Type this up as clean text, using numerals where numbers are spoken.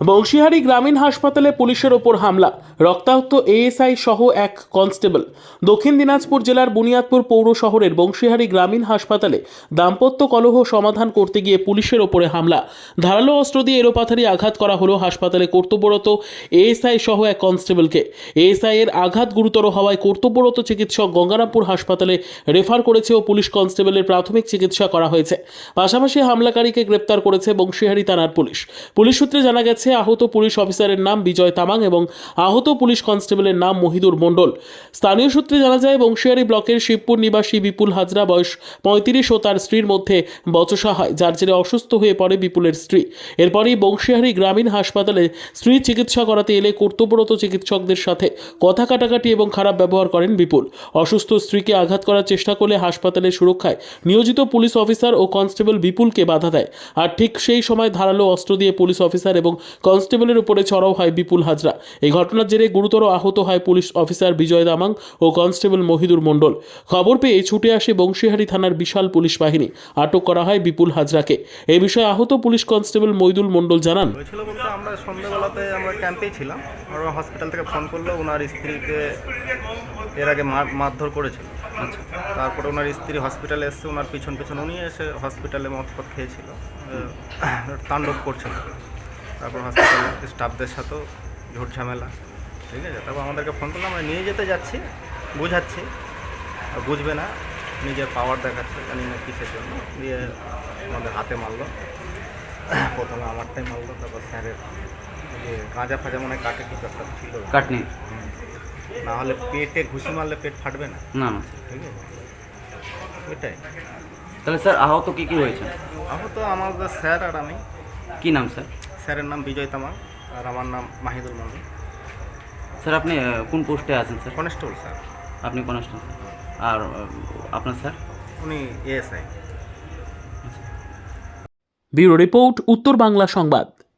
বংশীহারি গ্রামীণ হাসপাতালে পুলিশের ওপর হামলা, রক্তাক্ত এএসআই সহ এক কনস্টেবল। দক্ষিণ দিনাজপুর জেলার বুনিয়াদপুর পৌর শহরের বংশীহারি গ্রামীণ হাসপাতালে দাম্পত্য কলহ সমাধান করতে গিয়ে পুলিশের ওপরে হামলা, ধারালো অস্ত্র দিয়ে এলোপাথারি আঘাত করা হলো হাসপাতালে কর্তব্যরত এএসআই সহ এক কনস্টেবলকে। এএসআই এর আঘাত গুরুতর হওয়ায় কর্তব্যরত চিকিৎসক গঙ্গারামপুর হাসপাতালে রেফার করেছে ও পুলিশ কনস্টেবলের প্রাথমিক চিকিৎসা করা হয়েছে। পাশাপাশি হামলাকারীকে গ্রেপ্তার করেছে বংশীহারি থানার পুলিশ। পুলিশ সূত্রে জানা গেছে আহত পুলিশ অফিসারের নাম বিজয় তামাং এবং আহত পুলিশ কনস্টেবলের নাম মহিদুর মণ্ডল। স্থানীয় সূত্রে জানা যায় বংশীহারি ব্লকের শিবপুর নিবাসী বিপুল হাজরা বয়স 35 ও তার স্ত্রীর মধ্যে বচসা হয়, যার জেরে অসুস্থ হয়ে পড়ে বিপুলের স্ত্রী। এরপরই বংশীহারি গ্রামীণ হাসপাতালে স্ত্রীর চিকিৎসা করাতে এলে কর্তব্যরত চিকিৎসকদের সাথে কথা কাটাকাটি এবং খারাপ ব্যবহার করেন বিপুল। অসুস্থ স্ত্রীকে আঘাত করার চেষ্টা করলে হাসপাতালের সুরক্ষায় নিয়োজিত পুলিশ অফিসার ও কনস্টেবল বিপুলকে বাধা দেয়। আর ঠিক সেই সময় ধারালো অস্ত্র দিয়ে পুলিশ অফিসার এবং কনস্টেবলের উপরে চড়াও হয় বিপুল হাজরা। এই ঘটনার জেরে গুরুতর আহত হয় পুলিশ অফিসার বিজয় তামাং ও কনস্টেবল মহিদুর মণ্ডল। খবর পেয়ে ছুটে আসে বংশীহারি থানার বিশাল পুলিশ বাহিনী। আটক করা হয় বিপুল হাজরাকে। এই বিষয়ে আহত পুলিশ কনস্টেবল মহিদুর মণ্ডল জানান, হয়েছিল বলতে আমরা সন্ধ্যাবেলাতে আমরা ক্যাম্পেই ছিলাম, ওরা হসপিটাল থেকে ফোন করলো ওনার স্ত্রীকে এর আগে মারধর করেছিল। আচ্ছা, তারপরে ওনার স্ত্রী হসপিটালে এসছে, ওনার পিছন উনি এসে হসপিটালে মদপথ খেয়েছিল, তাণ্ডব করছিল। তারপর হসপিটাল স্টাফদের সাথেও ঝুট ঝামেলা, ঠিক আছে। তারপর আমাদেরকে ফোন করলাম, আমরা নিয়ে যেতে যাচ্ছি, বুঝাচ্ছি, বুঝবে না, নিজের পাওয়ার দেখাচ্ছে, জানি না কিসের জন্য, দিয়ে আমাদের হাতে মারলো। প্রথমে আমারটাই মারলো, তারপর স্যারের গাঁজা ফাজা মনে হয় কাটে কিছু একটা ছিল, কাটনি না হলে পেটে ঘুষি মারলে পেট ফাটবে না, না না। ঠিক আছে, এটাই। তাহলে স্যার আহত কি হয়েছে? আহত আমাদের স্যার আর আমি। কি নাম স্যার? স্যারের নাম বিজয় তামাং আর আমার নাম মাহিদুর মণ্ডল। স্যার আপনি কোন পোস্টে আছেন স্যার? Constable sir. আপনি কনস্টেবল। আর আপনার স্যার? উনি এএসআই। ব্যুরো রিপোর্ট, উত্তর বাংলা সংবাদ।